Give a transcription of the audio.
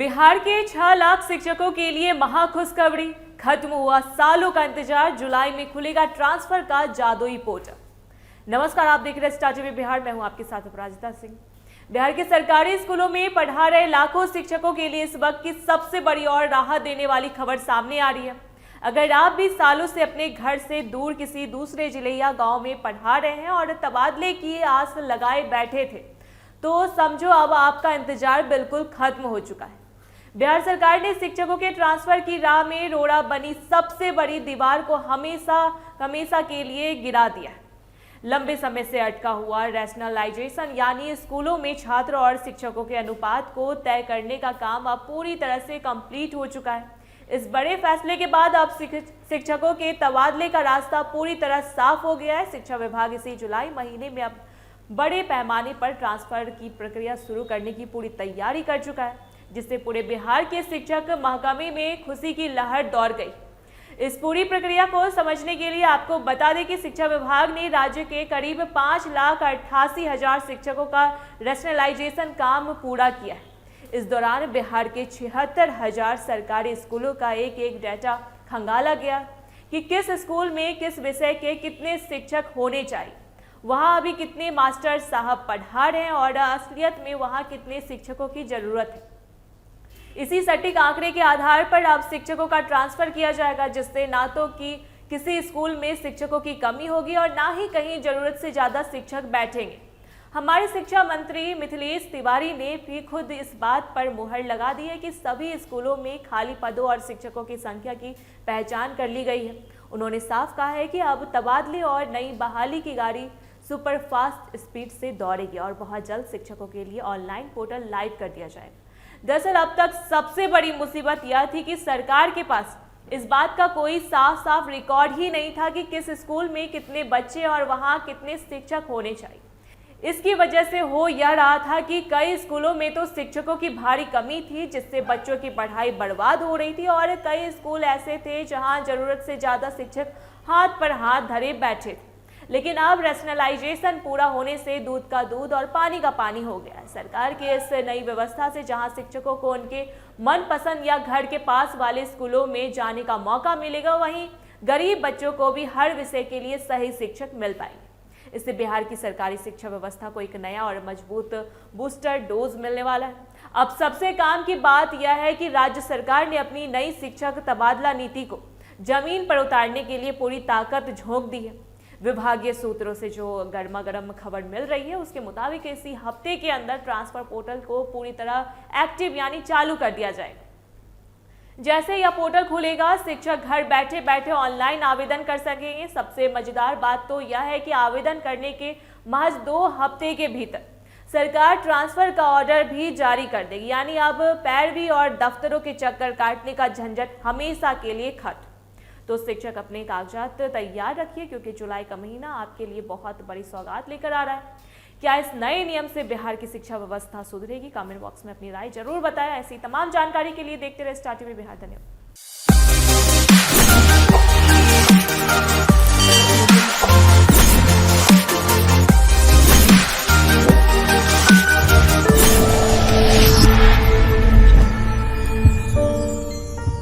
बिहार के 6 लाख शिक्षकों के लिए महाखुशखबरी। खत्म हुआ सालों का इंतजार, जुलाई में खुलेगा ट्रांसफर का जादुई पोर्टल। नमस्कार, आप देख रहे हैं स्टार टीवी बिहार। मैं हूं आपके साथ अपराजिता सिंह। बिहार के सरकारी स्कूलों में पढ़ा रहे लाखों शिक्षकों के लिए इस वक्त की सबसे बड़ी और राहत देने वाली खबर सामने आ रही है। अगर आप भी सालों से अपने घर से दूर किसी दूसरे जिले या गांव में पढ़ा रहे हैं और तबादले की आस लगाए बैठे थे, तो समझो अब आपका इंतजार बिल्कुल खत्म हो चुका है। बिहार सरकार ने शिक्षकों के ट्रांसफर की राह में रोड़ा बनी सबसे बड़ी दीवार को हमेशा के लिए गिरा दिया है। लंबे समय से अटका हुआ रैशनलाइजेशन यानी स्कूलों में छात्र और शिक्षकों के अनुपात को तय करने का काम अब पूरी तरह से कंप्लीट हो चुका है। इस बड़े फैसले के बाद अब शिक्षकों के तबादले का रास्ता पूरी तरह साफ हो गया है। शिक्षा विभाग इसी जुलाई महीने में अब बड़े पैमाने पर ट्रांसफर की प्रक्रिया शुरू करने की पूरी तैयारी कर चुका है, जिससे पूरे बिहार के शिक्षक महकमे में खुशी की लहर दौड़ गई। इस पूरी प्रक्रिया को समझने के लिए आपको बता दें कि शिक्षा विभाग ने राज्य के करीब 5,88,000 शिक्षकों का रैशनलाइजेशन काम पूरा किया है। इस दौरान बिहार के 76,000 सरकारी स्कूलों का एक डाटा खंगाला गया कि किस स्कूल में किस विषय के कितने शिक्षक होने चाहिए, वहाँ अभी कितने मास्टर साहब पढ़ा रहे हैं और असलियत में वहाँ कितने शिक्षकों की जरूरत है। इसी सटीक आंकड़े के आधार पर अब शिक्षकों का ट्रांसफर किया जाएगा, जिससे ना तो कि किसी स्कूल में शिक्षकों की कमी होगी और ना ही कहीं जरूरत से ज्यादा शिक्षक बैठेंगे। हमारे शिक्षा मंत्री मिथिलेश तिवारी ने भी खुद इस बात पर मुहर लगा दी है कि सभी स्कूलों में खाली पदों और शिक्षकों की संख्या की पहचान कर ली गई है। उन्होंने साफ कहा है कि अब तबादले और नई बहाली की गाड़ी सुपर फास्ट स्पीड से दौड़ेगी और बहुत जल्द शिक्षकों के लिए ऑनलाइन पोर्टल लाइव कर दिया जाएगा। दरअसल अब तक सबसे बड़ी मुसीबत यह थी कि सरकार के पास इस बात का कोई साफ रिकॉर्ड ही नहीं था कि किस स्कूल में कितने बच्चे और वहां कितने शिक्षक होने चाहिए। इसकी वजह से हो यह रहा था कि कई स्कूलों में तो शिक्षकों की भारी कमी थी, जिससे बच्चों की पढ़ाई बर्बाद हो रही थी और कई स्कूल ऐसे थे जहां जरूरत से ज्यादा शिक्षक हाथ पर हाथ धरे बैठे थे। लेकिन अब रैशनलाइजेशन पूरा होने से दूध का दूध और पानी का पानी हो गया है। सरकार की इस नई व्यवस्था से जहां शिक्षकों को उनके मनपसंद या घर के पास वाले स्कूलों में जाने का मौका मिलेगा, वहीं गरीब बच्चों को भी हर विषय के लिए सही शिक्षक मिल पाएंगे। इससे बिहार की सरकारी शिक्षा व्यवस्था को एक नया और मजबूत बूस्टर डोज मिलने वाला है। अब सबसे काम की बात यह है कि राज्य सरकार ने अपनी नई शिक्षक तबादला नीति को जमीन पर उतारने के लिए पूरी ताकत झोंक दी है। विभागीय सूत्रों से जो गर्मा गर्म खबर मिल रही है, उसके मुताबिक इसी हफ्ते के अंदर ट्रांसफर पोर्टल को पूरी तरह एक्टिव यानी चालू कर दिया जाएगा। जैसे यह पोर्टल खुलेगा, शिक्षक घर बैठे बैठे ऑनलाइन आवेदन कर सकेंगे। सबसे मजेदार बात तो यह है कि आवेदन करने के महज 2 हफ्ते के भीतर सरकार ट्रांसफर का ऑर्डर भी जारी कर देगी, यानी अब पैरवी और दफ्तरों के चक्कर काटने का झंझट हमेशा के लिए खत्म। तो शिक्षक अपने कागजात तैयार रखिए, क्योंकि जुलाई का महीना आपके लिए बहुत बड़ी सौगात लेकर आ रहा है। क्या इस नए नियम से बिहार की शिक्षा व्यवस्था सुधरेगी? कमेंट बॉक्स में अपनी राय जरूर बताएं। ऐसी तमाम जानकारी के लिए देखते रहे स्टार टीवी बिहार। धन्यवाद।